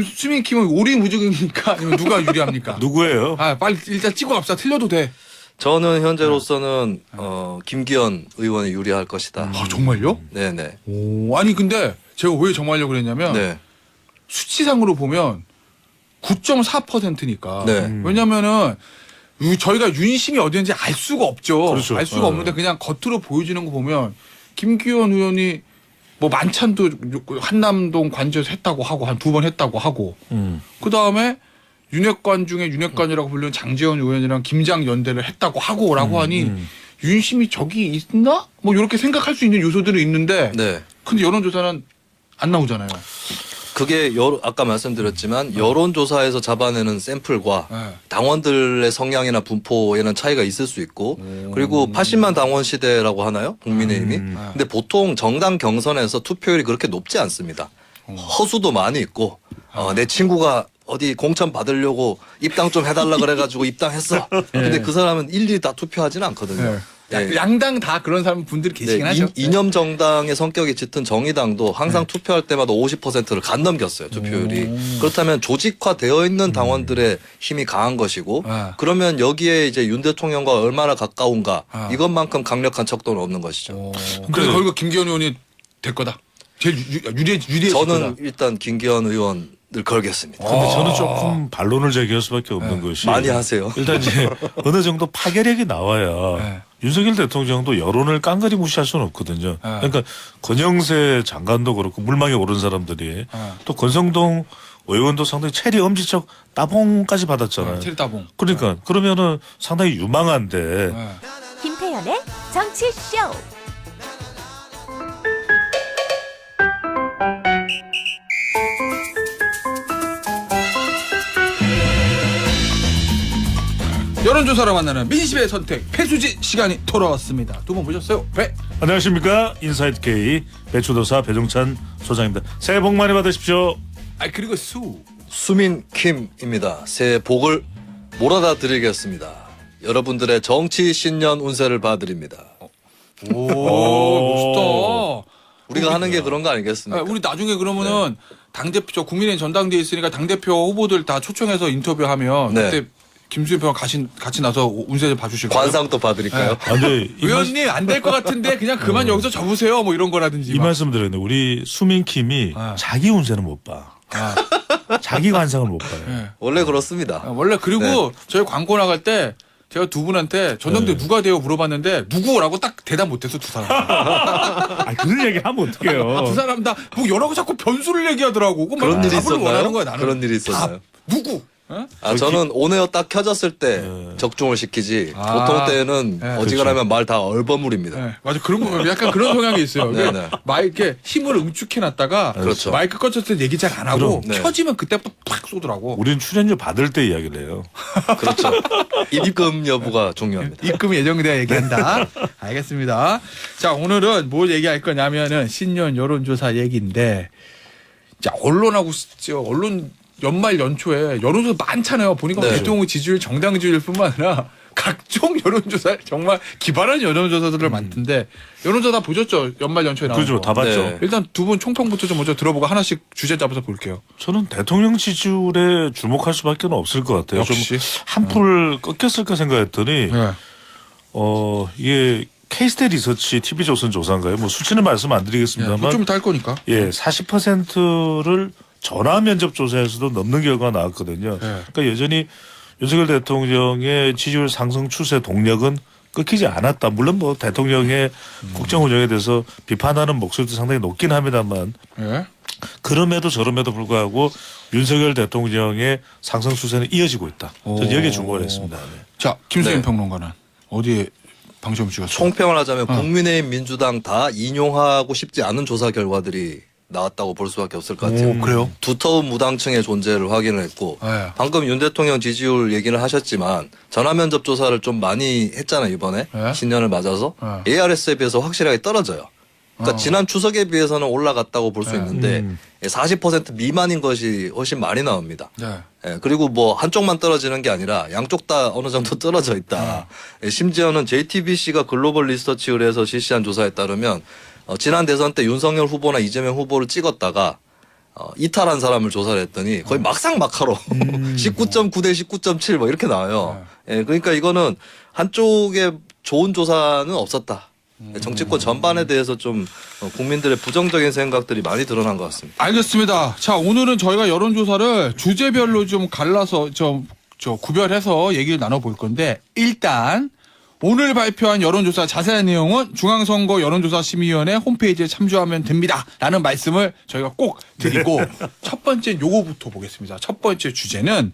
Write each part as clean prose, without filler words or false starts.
김수민 킴은 오리무중이니까 아니면 누가 유리합니까? 누구예요? 아 빨리 일단 찍고 갑시다. 틀려도 돼. 저는 현재로서는 김기현 의원이 유리할 것이다. 아 정말요? 네네. 오 아니 근데 제가 왜 정말요 그랬냐면 네. 수치상으로 보면 9.4%니까. 네. 왜냐면은 저희가 윤심이 어디인지 알 수가 없죠. 그렇죠. 알 수가 없는데 그냥 겉으로 보여지는 거 보면 김기현 의원이 뭐 만찬도 한남동 관저에서 했다고 하고 한 2번 했다고 하고 그 다음에 윤핵관 중에 윤핵관이라고 불리는 장제원 의원이랑 김장 연대를 했다고 하고라고 하니 윤심이 저기 있나? 뭐 이렇게 생각할 수 있는 요소들이 있는데 네. 근데 여론조사는 안 나오잖아요. 그게 아까 말씀드렸지만 여론조사에서 잡아내는 샘플과 네. 당원들의 성향이나 분포에는 차이가 있을 수 있고 그리고 80만 당원 시대라고 하나요? 국민의힘이. 근데 보통 정당 경선에서 투표율이 그렇게 높지 않습니다. 허수도 많이 있고 내 친구가 어디 공천 받으려고 입당 좀 해달라 그래가지고 입당했어. 근데 그 사람은 일일이 다 투표하지는 않거든요. 예. 양당 다 그런 사람 분들이 계시긴 하죠. 이념 정당의 성격이 짙은 정의당도 항상 투표할 때마다 50%를 간 넘겼어요. 투표율이. 그렇다면 조직화되어 있는 당원들의 힘이 강한 것이고 그러면 여기에 이제 윤 대통령과 얼마나 가까운가 이것만큼 강력한 척도는 없는 것이죠. 그래서 거기가 김기현 의원이 될 거다. 제일 유리해. 저는 일단 김기현 의원을 걸겠습니다. 근데 저는 조금 반론을 제기할 수밖에 없는 것이 많이 하세요. 일단 이제 어느 정도 파괴력이 나와야 윤석열 대통령도 여론을 깡그리 무시할 수는 없거든요. 그러니까 권영세 장관도 그렇고 물망에 오른 사람들이 또 권성동 의원도 상당히 체리 엄지척 따봉까지 받았잖아요. 체리 따봉. 그러니까 그러면은 상당히 유망한데 김태현의 정치쇼. 여론조사로 만나는 민심의 선택 배수지 시간이 돌아왔습니다. 두 분 보셨어요? 배. 안녕하십니까 인사이트 K 배추도사 배종찬 소장입니다. 새해 복 많이 받으십시오. 아 그리고 수민 킴입니다. 새해 복을 몰아다 드리겠습니다. 여러분들의 정치 신년 운세를 봐드립니다. 오 멋있다. 우리가 하는 게 그런 거 아니겠습니까? 우리 나중에 그러면은 당대표 저 국민의힘 전당대회 있으니까 당대표 후보들 다 초청해서 인터뷰하면 네. 그때 김수현 같이 나서 운세 좀 봐주실 거예요? 관상도 봐드릴까요? 네. 아, 근데 의원님 안 될 것 같은데 그냥 그만 여기서 접으세요 뭐 이런 거라든지 이 막. 말씀 드렸는데 우리 수민킴이 자기 운세는 못 봐. 아, 자기 관상을 못 봐요. 네. 원래 그렇습니다. 원래 그리고 네. 저희 광고 나갈 때 제가 두 분한테 전당대회 누가 돼요 물어봤는데 누구라고 딱 대답 못해서 두 사람. 아 그런 얘기 하면 어떡해요. 두 사람 다 뭐 여러 가 자꾸 변수를 얘기하더라고. 그럼 그런 막 일이 답을 원하는 있었나요? 거야 나는. 그런 일이 있었나요? 답. 누구? 어? 저는 온에어 딱 켜졌을 때 적중을 시키지 보통 때는 네. 어지간하면 말 다 얼버무립니다. 네, 맞아 그런 거 약간 그런 성향이 있어요. 네, 그러니까 마이크에 힘을 응축해놨다가 그렇죠. 마이크 꺼졌을 때 얘기 잘 안 하고 그럼, 네. 켜지면 그때부터 팍 쏘더라고. 우린 출연료 받을 때 이야기를 해요. 그렇죠. 입금 여부가 중요합니다. 입금이 예정돼야 얘기한다. 알겠습니다. 자 오늘은 뭘 얘기할 거냐면은 신년 여론조사 얘기인데 자 언론하고 언론 연말 연초에 여론조사 많잖아요. 보니까 네. 대통령 지지율, 정당 지지율뿐만 아니라 각종 여론조사 정말 기발한 여론조사들을 많던데 여론조사 다 보셨죠? 연말 연초에 나온 그렇죠. 거. 다 봤죠. 네. 일단 두 분 총평부터 좀 먼저 들어보고 하나씩 주제 잡아서 볼게요. 저는 대통령 지지율에 주목할 수밖에 없을 것 같아요. 역시. 좀 한풀 꺾였을까 생각했더니 네. 이게 K스테 리서치 TV조선 조사인가요? 뭐 수치는 말씀 안 드리겠습니다만 좀 이따 할 거니까. 예, 40%를 전화 면접 조사에서도 넘는 결과가 나왔거든요. 그러니까 여전히 윤석열 대통령의 지지율 상승 추세 동력은 끊기지 않았다. 물론 뭐 대통령의 국정 운영에 대해서 비판하는 목소리도 상당히 높긴 합니다만 네. 그럼에도 저럼에도 불구하고 윤석열 대통령의 상승 추세는 이어지고 있다. 저는 여기에 주목을 했습니다. 네. 자 김수현 네. 평론가는 어디에 방점을 찍었어요? 총평을 하자면 국민의힘 민주당 다 인용하고 싶지 않은 조사 결과들이 나왔다고 볼 수밖에 없을 것 같아요. 그래요? 두터운 무당층의 존재를 확인을 했고 네. 방금 윤 대통령 지지율 얘기를 하셨지만 전화 면접 조사를 좀 많이 했잖아요 이번에 네. 신년을 맞아서 네. ARS에 비해서 확실하게 떨어져요. 그러니까 지난 추석에 비해서는 올라갔다고 볼 수 있는데 40% 미만인 것이 훨씬 많이 나옵니다. 네. 예, 그리고 뭐 한쪽만 떨어지는 게 아니라 양쪽 다 어느 정도 떨어져 있다. 예, 심지어는 JTBC가 글로벌 리서치 의뢰해서 실시한 조사에 따르면 지난 대선 때 윤석열 후보나 이재명 후보를 찍었다가 이탈한 사람을 조사를 했더니 거의 막상막하로 19.9대 19.7 뭐 이렇게 나와요. 예, 그러니까 이거는 한쪽에 좋은 조사는 없었다. 정치권 전반에 대해서 좀 국민들의 부정적인 생각들이 많이 드러난 것 같습니다. 알겠습니다. 자, 오늘은 저희가 여론조사를 주제별로 좀 갈라서 저 구별해서 얘기를 나눠볼 건데 일단 오늘 발표한 여론조사 자세한 내용은 중앙선거 여론조사심의위원회 홈페이지에 참조하면 됩니다. 라는 말씀을 저희가 꼭 드리고 첫 번째 요거부터 보겠습니다. 첫 번째 주제는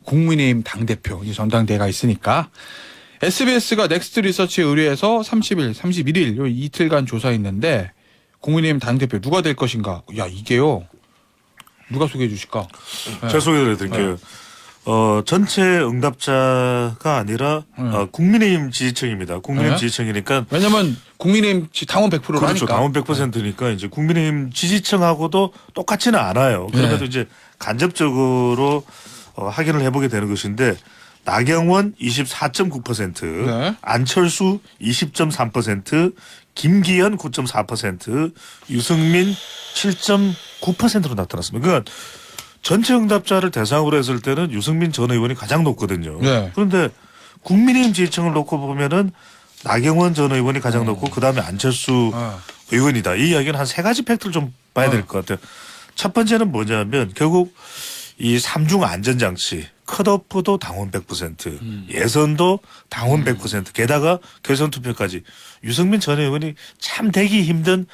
국민의힘 당대표, 이 전당대회가 있으니까 SBS가 넥스트 리서치에 의뢰해서 30일, 31일 요 이틀간 조사했는데 국민의힘 당대표 누가 될 것인가? 야, 이게요. 누가 소개해 주실까? 제가 소개해 드릴게요. 전체 응답자가 아니라 국민의힘 지지층입니다. 국민의힘 네. 지지층이니까 왜냐면 국민의힘 당원 100%를 그렇죠. 하니까. 당원 100%니까 이제 국민의힘 지지층하고도 똑같지는 않아요. 그럼에도 네. 이제 간접적으로 확인을 해보게 되는 것인데 나경원 24.9%, 네. 안철수 20.3%, 김기현 9.4%, 유승민 7.9%로 나타났습니다. 그러니까 전체 응답자를 대상으로 했을 때는 유승민 전 의원이 가장 높거든요. 네. 그런데 국민의힘 지지층을 놓고 보면은 나경원 전 의원이 가장 높고 그다음에 안철수 의원이다. 이 이야기는 한 세 가지 팩트를 좀 봐야 될 것 같아요. 첫 번째는 뭐냐면 결국 이 3중 안전장치, 컷오프도 당원 100%, 예선도 당원 100%, 게다가 결선 투표까지 유승민 전 의원이 참 되기 힘든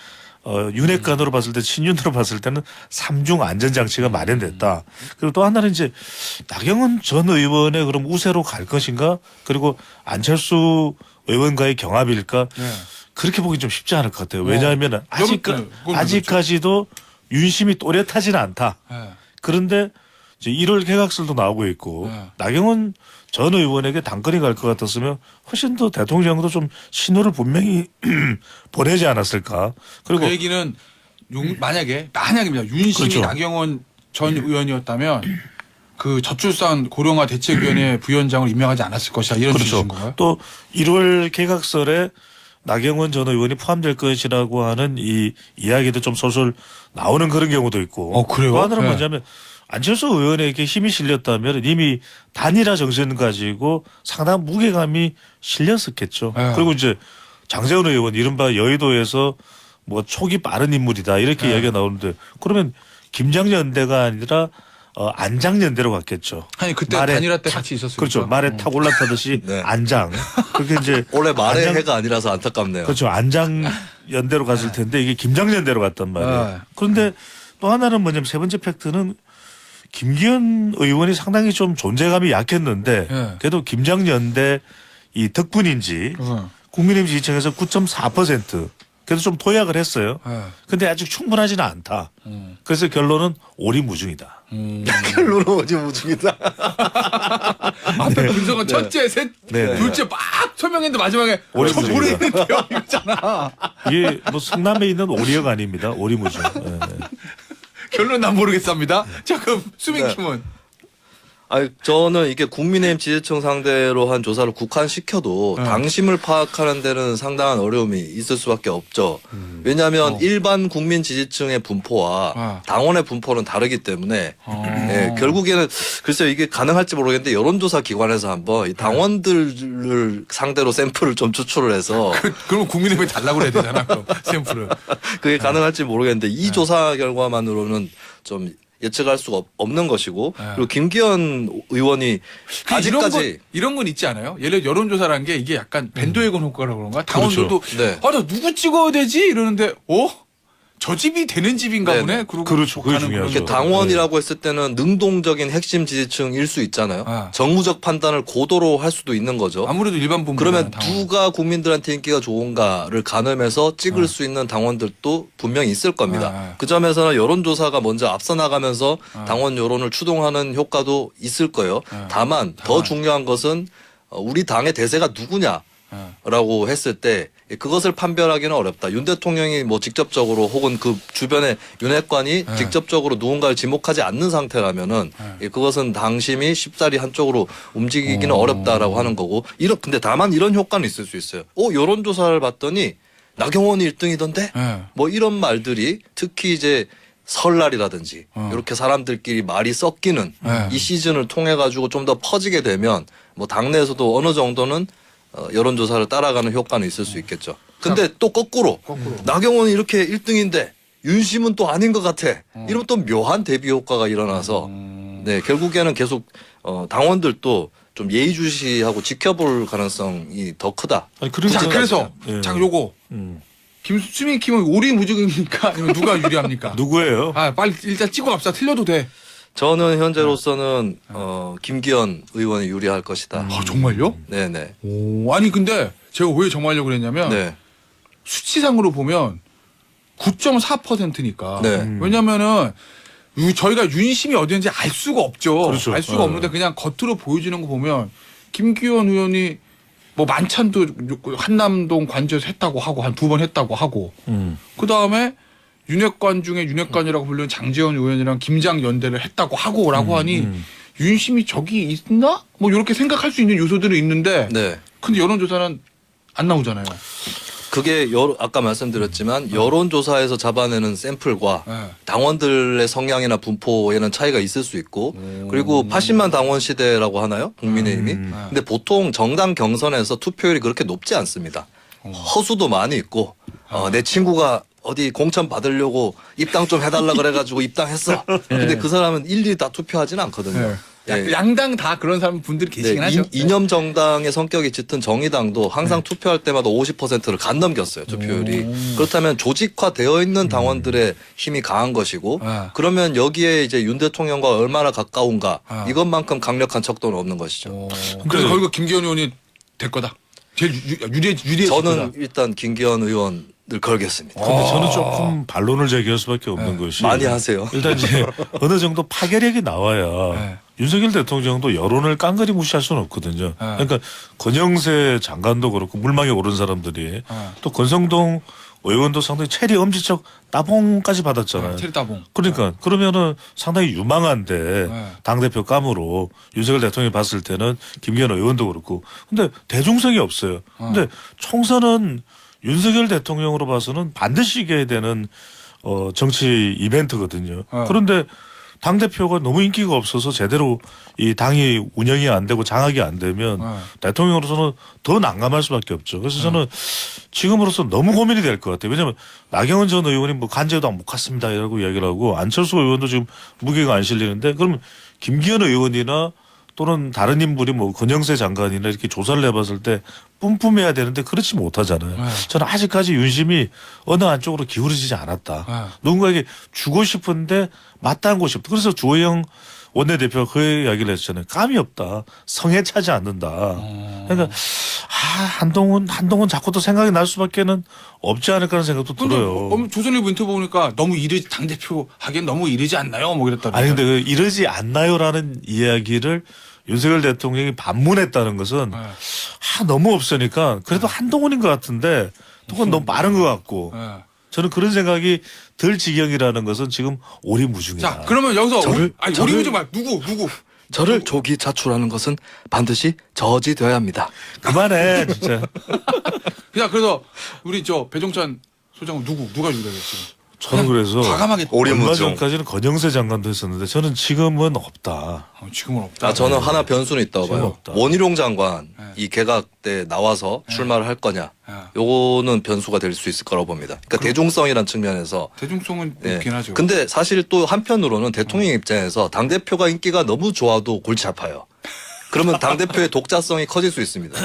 윤핵관으로 봤을 때 친윤으로 봤을 때는 3중 안전장치가 마련됐다. 그리고 또 하나는 이제 나경원 전 의원의 그럼 우세로 갈 것인가 그리고 안철수 의원과의 경합일까 그렇게 보기 좀 쉽지 않을 것 같아요. 왜냐하면 아직까지도 윤심이 또렷하지는 않다. 네. 그런데 이제 1월 개각설도 나오고 있고 나경원 전 의원에게 당권이 갈 것 같았으면 훨씬 더 대통령도 좀 신호를 분명히 보내지 않았을까. 그리고 그 얘기는 만약입니다. 윤심이 그렇죠. 나경원 전 의원이었다면 그 저출산 고령화 대책위원회 부위원장을 임명하지 않았을 것이다. 이런 그렇죠. 취지인 건가요? 또 1월 개각설에 나경원 전 의원이 포함될 것이라고 하는 이 이야기도 좀 솔솔 나오는 그런 경우도 있고. 그래요? 또 하나는 네. 뭐냐면 안철수 의원에게 힘이 실렸다면 이미 단일화 정신 가지고 상당한 무게감이 실렸었겠죠. 네. 그리고 이제 장세훈 의원 이른바 여의도에서 뭐 촉이 빠른 인물이다 이렇게 이야기가 나오는데 그러면 김장연대가 아니라 안장연대로 갔겠죠. 아니 그때 말에 단일화 때 같이 있었어요. 그렇죠. 말에 탁 올라타듯이 네. 안장. 그렇게 이제 원래 말의 안장- 해가 아니라서 안타깝네요. 그렇죠. 안장 연대로 갔을 텐데 이게 김장연대로 갔단 말이에요. 네. 그런데 또 하나는 뭐냐면 세 번째 팩트는 김기현 의원이 상당히 좀 존재감이 약했는데 네. 그래도 김장연대 이 덕분인지 국민의힘 지지층에서 9.4% 그래도 좀 도약을 했어요. 근데 아직 충분하지는 않다. 그래서 결론은 오리무중이다. 결론은 어제 무중이다. 앞에 분석은 첫째, 셋, 네. 둘째 막 설명했는데 마지막에 오리무중이다. 모르겠는데요. 이거잖아. 이게 뭐 성남에 있는 오리역 아닙니다. 오리무중. 네. 결론 난 모르겠습니다. 자 그럼 수민 네. 팀은 저는 이게 국민의힘 지지층 상대로 한 조사를 국한시켜도 네. 당심을 파악하는 데는 상당한 어려움이 있을 수밖에 없죠. 왜냐하면 일반 국민 지지층의 분포와 당원의 분포는 다르기 때문에 예, 결국에는 글쎄요 이게 가능할지 모르겠는데 여론조사 기관에서 한번 이 당원들을 상대로 샘플을 좀 추출을 해서 그러면 국민의힘에 달라고 그래야 되잖아. 그럼 샘플을. 그게 가능할지 모르겠는데 이 조사 결과만으로는 좀 예측할 수가 없는 것이고 그리고 김기현 의원이 아직까지 이런 건 있지 않아요? 예를 들어 여론조사라는 게 이게 약간 밴드웨건 효과라고 그런가? 당원들도 네. 아, 나 누구 찍어야 되지? 이러는데 저 집이 되는 집인가 네네. 보네. 그러고 그렇죠. 그게 가는 중요하죠. 거죠. 이렇게 당원이라고 했을 때는 능동적인 핵심 지지층일 수 있잖아요. 아. 정무적 판단을 고도로 할 수도 있는 거죠. 아무래도 일반 분들 그러면 누가 국민들한테 인기가 좋은가를 가늠해서 찍을 수 있는 당원들도 분명히 있을 겁니다. 그 점에서는 여론조사가 먼저 앞서 나가면서 당원 여론을 추동하는 효과도 있을 거예요. 다만 더 중요한 것은 우리 당의 대세가 누구냐라고 했을 때 그것을 판별하기는 어렵다. 윤 대통령이 뭐 직접적으로 혹은 그 주변의 윤핵관이 직접적으로 누군가를 지목하지 않는 상태라면은 그것은 당심이 쉽사리 한쪽으로 움직이기는 어렵다라고 하는 거고. 근데 다만 이런 효과는 있을 수 있어요. 여론조사를 봤더니 나경원이 1등이던데? 뭐 이런 말들이 특히 이제 설날이라든지 이렇게 사람들끼리 말이 섞이는 네. 이 시즌을 통해 가지고 좀 더 퍼지게 되면 뭐 당내에서도 어느 정도는 여론조사를 따라가는 효과는 있을 수 있겠죠. 근데 또 거꾸로 나경원이 이렇게 1등인데 윤심은 또 아닌 것 같아. 이러면 또 묘한 대비 효과가 일어나서 네 결국에는 계속 당원들도 좀 예의주시하고 지켜볼 가능성이 더 크다. 아니 자, 그래서 예. 자 요거 김수민 김은 오리무중입니까? 아니면 누가 유리합니까? 누구예요? 아 빨리 일단 찍어 갑시다. 틀려도 돼. 저는 현재로서는 김기현 의원이 유리할 것이다. 아 정말요? 네네. 오 아니 근데 제가 왜 정하려고 그랬냐면 네. 수치상으로 보면 9.4%니까. 네. 왜냐면은 저희가 윤심이 어디인지 알 수가 없죠. 그렇죠. 알 수가 없는데 그냥 겉으로 보여지는 거 보면 김기현 의원이 뭐 만찬도 한남동 관저에서 했다고 하고 한 2번 했다고 하고 그 다음에 윤핵관 중에 윤핵관이라고 불리는 장제원 의원이랑 김장 연대를 했다고 하고라고 하니 윤심이 저기 있나? 뭐 이렇게 생각할 수 있는 요소들이 있는데 네. 근데 여론조사는 안 나오잖아요. 그게 아까 말씀드렸지만 여론조사에서 잡아내는 샘플과 네. 당원들의 성향이나 분포에는 차이가 있을 수 있고 그리고 80만 당원 시대라고 하나요? 국민의힘이. 근데 보통 정당 경선에서 투표율이 그렇게 높지 않습니다. 허수도 많이 있고 내 친구가 어디 공천 받으려고 입당 좀 해달라 그래가지고 입당했어. 근데 그 사람은 일일이 다 투표하지는 않거든요. 네. 예. 양당 다 그런 사람 분들이 계시긴 네, 하죠. 이념 정당의 성격이 짙은 정의당도 항상 투표할 때마다 50%를 간 넘겼어요 투표율이. 그렇다면 조직화되어 있는 당원들의 힘이 강한 것이고 아. 그러면 여기에 이제 윤 대통령과 얼마나 가까운가 아. 이것만큼 강력한 척도는 없는 것이죠. 그래서 거기가 김기현 의원이 될 거다. 제일 유리해. 저는 일단 김기현 의원을 걸겠습니다. 근데 저는 조금 반론을 제기할 수밖에 없는 것이 많이 하세요. 일단 이제 어느 정도 파괴력이 나와야 네. 윤석열 대통령도 여론을 깡그리 무시할 수는 없거든요. 그러니까 권영세 장관도 그렇고 물망에 오른 사람들이 또 권성동 의원도 상당히 체리 엄지척 따봉까지 받았잖아요. 테리따봉. 그러니까 그러면은 상당히 유망한데 네. 당대표 감으로 윤석열 대통령이 봤을 때는 김기현 의원도 그렇고 근데 대중성이 없어요. 근데 총선은 윤석열 대통령으로 봐서는 반드시 이겨야 되는 정치 이벤트거든요. 그런데 당대표가 너무 인기가 없어서 제대로 이 당이 운영이 안 되고 장악이 안 되면 대통령으로서는 더 난감할 수밖에 없죠. 그래서 저는 지금으로서 너무 고민이 될 것 같아요. 왜냐하면 나경원 전 의원이 뭐 간제도 못 갔습니다 이라고 이야기를 하고 안철수 의원도 지금 무게가 안 실리는데 그러면 김기현 의원이나 또는 다른 인물이 뭐 권영세 장관이나 이렇게 조사를 해봤을 때 뿜뿜해야 되는데 그렇지 못하잖아요. 저는 아직까지 윤심이 어느 한쪽으로 기울어지지 않았다. 누군가에게 주고 싶은데 마땅한 곳이 없다. 그래서 주호영 원내대표가 그 이야기를 했잖아요. 감이 없다. 성에 차지 않는다. 그러니까 한동훈 자꾸 또 생각이 날 수밖에는 없지 않을까 하는 생각도 들어요. 조선일보 인터뷰 보니까 너무 이르지 당대표 하기엔 너무 이르지 않나요? 뭐 이랬다고. 아니 근데 그 이러지 않나요라는 이야기를 윤석열 대통령이 반문했다는 것은 너무 없으니까 그래도 한동훈인 것 같은데 그건 너무 빠른 것 같고 저는 그런 생각이 들 지경이라는 것은 지금 오리무중이다. 자 그러면 여기서 저를- 오리무중 말 누구? 저를 조기 자출하는 것은 반드시 저지되어야 합니다. 그만해 진짜. 그냥 그래서 우리 저 배종찬 소장은 누가 유리해 지금? 저는 그래서 과감하게 얼마 전까지는 권영세 장관도 했었는데 저는 지금은 없다. 지금은 없다. 저는 하나 변수는 있다고 지금 봐요. 없다. 원희룡 장관 이 개각 때 나와서 출마를 할 거냐. 요거는 변수가 될 수 있을 거라고 봅니다. 그러니까 대중성이란 측면에서. 대중성은 예. 있긴 하죠. 근데 사실 또 한편으로는 대통령 입장에서 당대표가 인기가 너무 좋아도 골치 아파요. 그러면 당대표의 독자성이 커질 수 있습니다.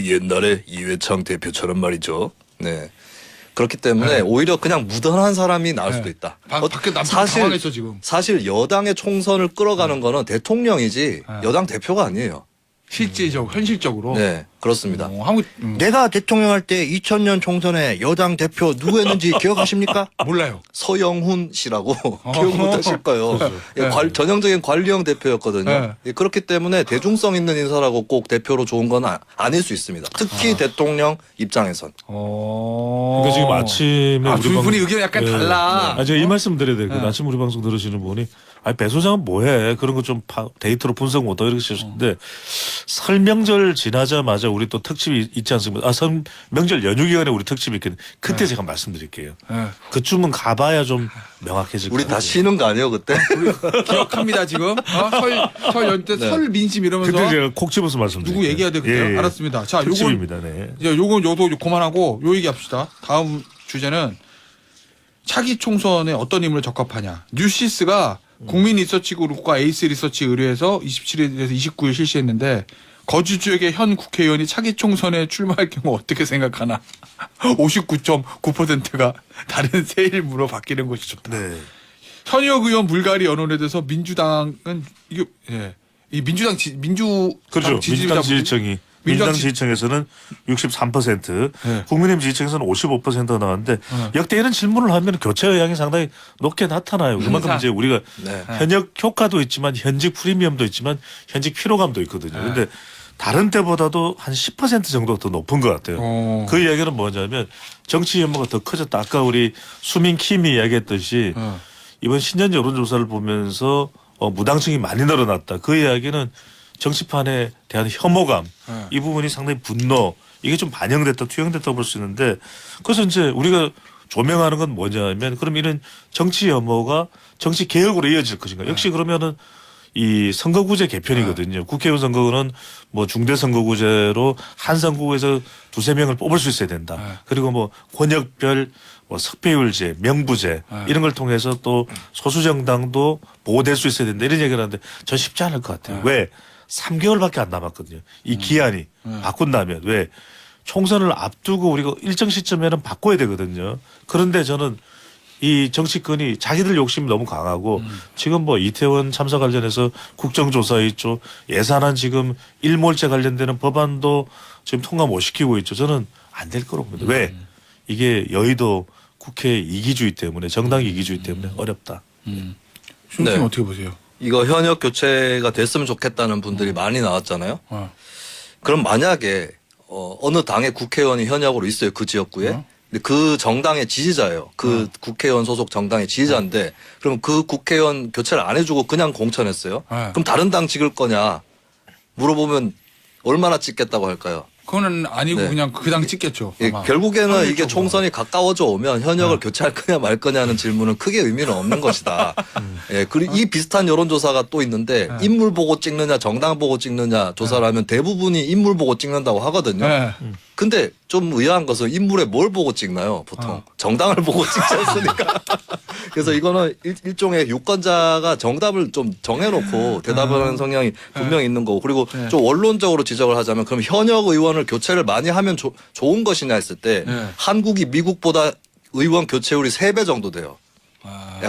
옛날에 이회창 대표처럼 말이죠. 네. 그렇기 때문에 오히려 그냥 무던한 사람이 나올 수도 있다. 밖에 남편 당황했어 지금. 사실 여당의 총선을 끌어가는 거는 대통령이지 여당 대표가 아니에요. 현실적으로. 네, 그렇습니다. 한국 내가 대통령 할 때 2000년 총선에 여당 대표 누구였는지 기억하십니까? 몰라요. 서영훈 씨라고 기억 못하실 거예요. 예, 전형적인 관리형 대표였거든요. 예, 그렇기 때문에 대중성 있는 인사라고 꼭 대표로 좋은 건 아닐 수 있습니다. 특히 대통령 입장에선. 그러니까 지금 아침에 우리 두 분이 의견이 약간 달라. 제가 이 말씀 드려야 돼요. 아침 우리 방송 들으시는 분이 아니 배 소장은 뭐해 그런 거 좀 데이터로 분석 못하고 이렇게 쓰셨는데 설 명절 지나자마자 우리 또 특집이 있지 않습니까? 설 명절 연휴 기간에 우리 특집이 있거든요. 그때 제가 말씀드릴게요. 그쯤은 가봐야 좀 명확해질 우리 것 다 같아요. 쉬는 거 아니에요 그때? 기억합니다 지금. 설 연때 네. 설 민심 이러면서 그때 제가 콕 집어서 말씀드릴게요. 누구 얘기해야 되겠어요? 알았습니다. 자, 요건 특집입니다. 네. 이제 요건 요도 그만하고 요 얘기합시다. 다음 주제는 차기 총선에 어떤 인물을 적합하냐. 뉴시스가 국민 리서치 그룹과 에이스 리서치 의뢰해서 27일에서 29일 실시했는데 거주지역의 현 국회의원이 차기 총선에 출마할 경우 어떻게 생각하나. 59.9%가 다른 세 일무로 바뀌는 것이 좋다. 네. 현역 의원 물갈이 연원에 대해서 민주당은 이게 이 민주당 그렇죠. 민주당 지지층이 민주당 지- 지지층에서는 63%, 네. 국민의힘 지지층에서는 55%가 나왔는데 역대 이런 질문을 하면 교체 의향이 상당히 높게 나타나요. 그만큼 항상. 이제 우리가 네. 현역 효과도 있지만 현직 프리미엄도 있지만 현직 피로감도 있거든요. 그런데 다른 때보다도 한 10% 정도 더 높은 것 같아요. 그 이야기는 뭐냐면 정치 혐오가 더 커졌다. 아까 우리 수민 킴이 이야기했듯이 이번 신년 여론조사를 보면서 무당층이 많이 늘어났다. 그 이야기는 정치판에 대한 혐오감 이 부분이 상당히 분노 이게 좀 반영됐다 투영됐다 볼 수 있는데 그래서 이제 우리가 조명하는 건 뭐냐면 그럼 이런 정치 혐오가 정치 개혁으로 이어질 것인가. 역시 그러면은 이 선거구제 개편이거든요. 국회의원 선거구는 뭐 중대선거구제로 한 선거구에서 두세 명을 뽑을 수 있어야 된다. 그리고 뭐 권역별 뭐 석패율제, 명부제 이런 걸 통해서 또 소수정당도 보호될 수 있어야 된다. 이런 얘기를 하는데 전 쉽지 않을 것 같아요. 왜? 3개월밖에 안 남았거든요. 이 기한이 바꾼다면 왜? 총선을 앞두고 우리가 일정 시점에는 바꿔야 되거든요. 그런데 저는 이 정치권이 자기들 욕심이 너무 강하고 지금 뭐 이태원 참사 관련해서 국정조사 있죠. 예산안 지금 일몰제 관련되는 법안도 지금 통과 못 시키고 있죠. 저는 안 될 거라고 봅니다. 왜? 이게 여의도 국회 이기주의 때문에 정당 이기주의 때문에 어렵다. 수님 네. 어떻게 보세요? 이거 현역 교체가 됐으면 좋겠다는 분들이 많이 나왔잖아요. 그럼 만약에 어느 당의 국회의원이 현역으로 있어요. 그 지역구에. 근데 그 정당의 지지자예요. 그 국회의원 소속 정당의 지지자인데 그럼 그 국회의원 교체를 안 해주고 그냥 공천했어요. 그럼 다른 당 찍을 거냐 물어보면 얼마나 찍겠다고 할까요? 그거는 아니고 네. 그냥 그 당 찍겠죠. 예, 아마. 결국에는 이게 확률적으로. 총선이 가까워져 오면 현역을 교체할 거냐 말 거냐는 질문은 크게 의미는 없는 것이다. 예, 그리고 이 비슷한 여론조사가 또 있는데 인물 보고 찍느냐 정당 보고 찍느냐 조사를 하면 대부분이 인물 보고 찍는다고 하거든요. 네. 근데 좀 의아한 것은 인물에 뭘 보고 찍나요? 보통 정당을 보고 찍지 않습니까? 그래서 이거는 일종의 유권자가 정답을 좀 정해놓고 대답을 하는 성향이 분명히 있는 거고 그리고 좀 원론적으로 지적을 하자면 그럼 현역 의원을 교체를 많이 하면 좋은 것이냐 했을 때 한국이 미국보다 의원 교체율이 3배 정도 돼요.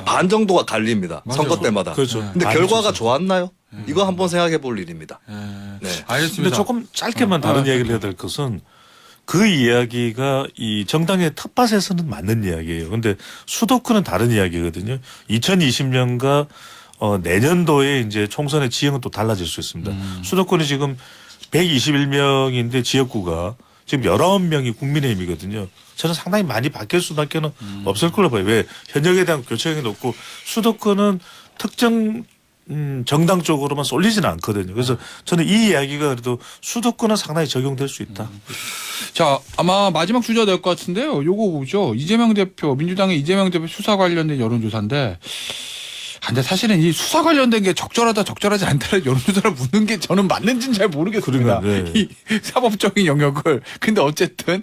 반 정도가 갈립니다. 선거 때마다. 그렇죠. 근데 많이 결과가 좋죠. 좋았나요? 이거 한번 생각해 볼 일입니다. 네. 알겠습니다. 근데 조금 짧게만 다른 이야기를 해야 될 것은 그 이야기가 이 정당의 텃밭에서는 맞는 이야기예요. 근데 수도권은 다른 이야기거든요. 2020년과 내년도에 이제 총선의 지형은 또 달라질 수 있습니다. 수도권이 지금 121명인데 지역구가 지금 19명이 국민의힘이거든요. 저는 상당히 많이 바뀔 수밖에 없을 걸로 봐요. 왜? 현역에 대한 교체형이 높고 수도권은 특정 정당 쪽으로만 쏠리지는 않거든요. 그래서 저는 이 이야기가 그래도 수도권은 상당히 적용될 수 있다. 자, 아마 마지막 주제가 될 것 같은데요. 요거 보죠. 이재명 대표, 민주당의 이재명 대표 수사 관련된 여론조사인데 근데 사실은 이 수사 관련된 게 적절하다 적절하지 않다는 여론조사를 묻는 게 저는 맞는지는 잘 모르겠습니다. 그러니까, 네. 이 사법적인 영역을. 근데 어쨌든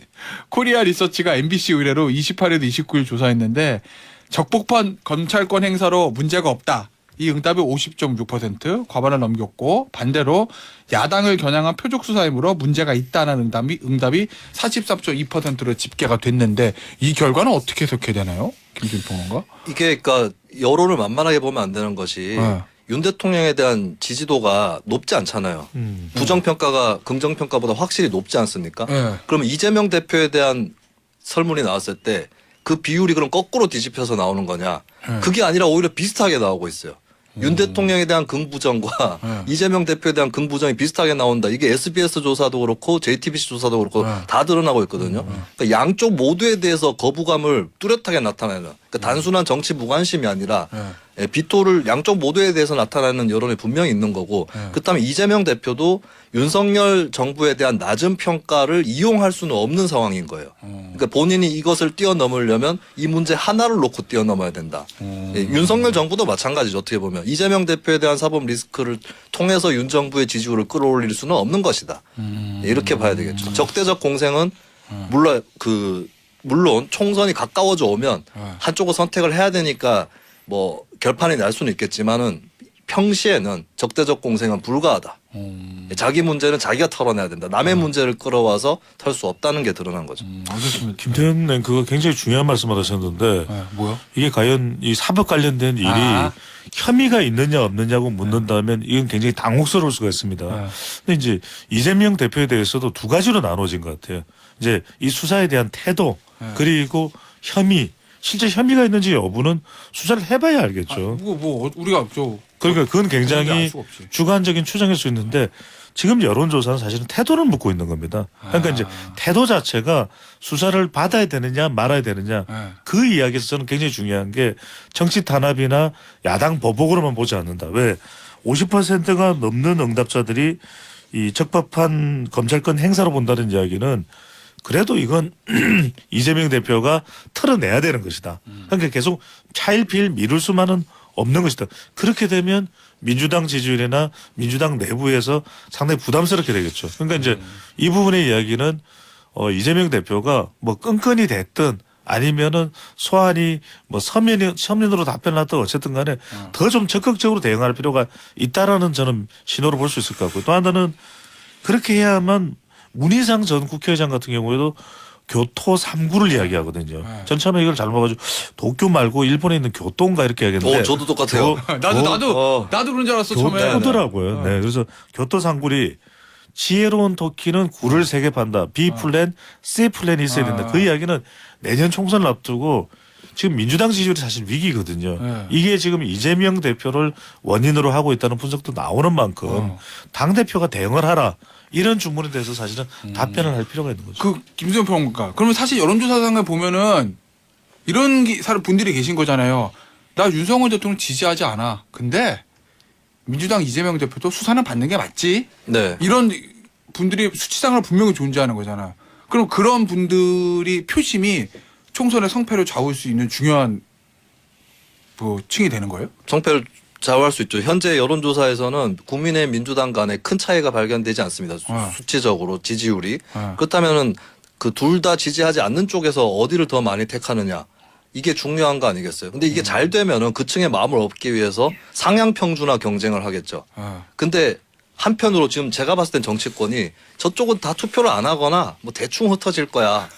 코리아 리서치가 MBC 의뢰로 28일에서 29일 조사했는데 적법한 검찰권 행사로 문제가 없다. 이 응답이 50.6% 과반을 넘겼고 반대로 야당을 겨냥한 표적 수사이므로 문제가 있다는 응답이 43.2%로 집계가 됐는데 이 결과는 어떻게 해석해야 되나요? 김준 평론가? 이게 그러니까 여론을 만만하게 보면 안 되는 것이 윤 대통령에 대한 지지도가 높지 않잖아요. 부정평가가 긍정평가보다 확실히 높지 않습니까? 네. 그러면 이재명 대표에 대한 설문이 나왔을 때 그 비율이 그럼 거꾸로 뒤집혀서 나오는 거냐? 그게 아니라 오히려 비슷하게 나오고 있어요. 윤 대통령에 대한 긍부정과 이재명 대표에 대한 긍부정이 비슷하게 나온다. 이게 SBS 조사도 그렇고 JTBC 조사도 그렇고 다 드러나고 있거든요. 그러니까 양쪽 모두에 대해서 거부감을 뚜렷하게 나타내는 그러니까 단순한 정치 무관심이 아니라 비토를 양쪽 모두에 대해서 나타나는 여론이 분명히 있는 거고 그다음에 이재명 대표도 윤석열 정부에 대한 낮은 평가를 이용할 수는 없는 상황인 거예요. 그러니까 본인이 이것을 뛰어넘으려면 이 문제 하나를 놓고 뛰어넘어야 된다. 윤석열 정부도 마찬가지죠. 어떻게 보면 이재명 대표에 대한 사법 리스크를 통해서 윤 정부의 지지율을 끌어올릴 수는 없는 것이다. 이렇게 봐야 되겠죠. 적대적 공생은 물론 총선이 가까워져 오면 한쪽을 선택을 해야 되니까 뭐 결판이 날 수는 있겠지만은 평시에는 적대적 공생은 불가하다. 자기 문제는 자기가 털어내야 된다. 남의 문제를 끌어와서 털 수 없다는 게 드러난 거죠. 알겠습니다. 김태현 앵커가 굉장히 중요한 말씀을 하셨는데 뭐요? 이게 과연 이 사법 관련된 일이 혐의가 있느냐 없느냐고 묻는다면 이건 굉장히 당혹스러울 수가 있습니다. 근데 이제 이재명 대표에 대해서도 두 가지로 나눠진 것 같아요. 이제 이 수사에 대한 태도 그리고 혐의 실제 혐의가 있는지 여부는 수사를 해봐야 알겠죠. 우리가 그러니까 그건 알 굉장히 수가 없지. 주관적인 추정일 수 있는데 지금 여론조사는 사실은 태도를 묻고 있는 겁니다. 그러니까 이제 태도 자체가 수사를 받아야 되느냐 말아야 되느냐 그 이야기에서 저는 굉장히 중요한 게 정치 탄압이나 야당 보복으로만 보지 않는다. 왜 50%가 넘는 응답자들이 이 적법한 검찰권 행사로 본다는 이야기는 그래도 이건 이재명 대표가 털어내야 되는 것이다. 그러니까 계속 차일피일 미룰 수만은 없는 것이다. 그렇게 되면 민주당 지지율이나 민주당 내부에서 상당히 부담스럽게 되겠죠. 그러니까 이제 이 부분의 이야기는 이재명 대표가 뭐 끈끈이 됐든 아니면은 소환이 뭐 서면으로 답변을 하든 어쨌든 간에 더 좀 적극적으로 대응할 필요가 있다라는 저는 신호를 볼 수 있을 것 같고요. 또 하나는 그렇게 해야만 문희상 전 국회의장 같은 경우에도 교토 3구를 이야기하거든요. 전 처음에 이걸 잘못 봐가지고 도쿄 말고 일본에 있는 교토인가 이렇게 이야기했는데 저도 똑같아요. 나도 그런 줄 알았어 처음에. 교토더라고요. 네, 그래서 교토 3구리 지혜로운 토끼는 굴을 3개 판다. B 플랜, C 플랜이 있어야 된다. 그 이야기는 내년 총선을 앞두고 지금 민주당 지지율이 사실 위기거든요. 이게 지금 이재명 대표를 원인으로 하고 있다는 분석도 나오는 만큼 당대표가 대응을 하라. 이런 주문에 대해서 사실은 답변을 할 필요가 있는 거죠. 김수현 평론가. 그러면 사실 여론조사상에 보면은 이런 분들이 계신 거잖아요. 나 윤석열 대통령 지지하지 않아. 근데 민주당 이재명 대표도 수사는 받는 게 맞지? 네. 이런 분들이 수치상으로 분명히 존재하는 거잖아요. 그럼 그런 분들이 표심이 총선의 성패를 좌우할 수 있는 중요한 층이 되는 거예요? 성패를 좌우할 수 있죠. 현재 여론조사에서는 국민의힘 민주당 간에 큰 차이가 발견되지 않습니다. 수치적으로 지지율이. 그렇다면은 그 둘 다 지지하지 않는 쪽에서 어디를 더 많이 택하느냐. 이게 중요한 거 아니겠어요? 근데 이게 잘 되면은 그 층의 마음을 얻기 위해서 상향 평준화 경쟁을 하겠죠. 근데 한편으로 지금 제가 봤을 땐 정치권이 저쪽은 다 투표를 안 하거나 뭐 대충 흩어질 거야.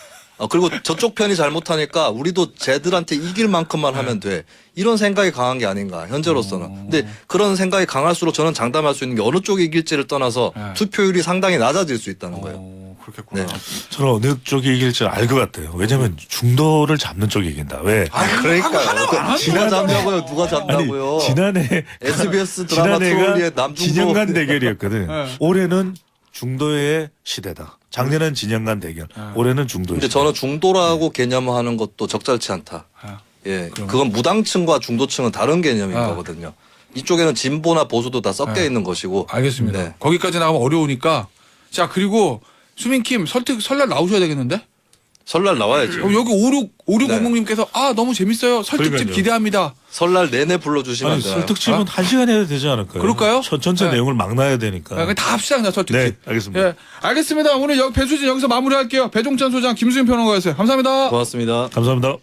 그리고 저쪽 편이 잘못하니까 우리도 쟤들한테 이길 만큼만 하면 돼. 이런 생각이 강한 게 아닌가 현재로서는. 근데 그런 생각이 강할수록 저는 장담할 수 있는 게 어느 쪽이 이길지를 떠나서 투표율이 상당히 낮아질 수 있다는 거예요. 그렇겠구나. 네. 저는 어느 쪽이 이길지 알 것 같아요. 왜냐하면 중도를 잡는 쪽이 이긴다. 왜? 그러니까요. 누가 잡냐고요? 누가 잡냐고요? 아니, 지난해 SBS 드라마 트롤리의 남중도 진영 간 대결이었거든. 올해는 중도의 시대다. 작년엔 진영 간 대결. 올해는 중도의 근데 시대. 저는 중도라고 개념화하는 것도 적절치 않다. 예, 그건 무당층과 중도층은 다른 개념인 거거든요. 이쪽에는 진보나 보수도 다 섞여 있는 것이고. 알겠습니다. 네. 거기까지 나가면 어려우니까. 자, 그리고 수민킴 설날 나오셔야 되겠는데? 설날 나와야죠. 여기 5600님께서 너무 재밌어요. 설특집 그러니까요. 기대합니다. 설날 내내 불러주시면 아니, 되나요? 설득집은 1시간 해야 되지 않을까요? 그럴까요? 전체 네. 내용을 막 놔야 되니까. 다 합시다 그냥 설특집. 네, 알겠습니다. 예, 알겠습니다. 오늘 배수진 여기서 마무리할게요. 배종찬 소장, 김수윤 평론가였어요. 감사합니다. 고맙습니다. 감사합니다.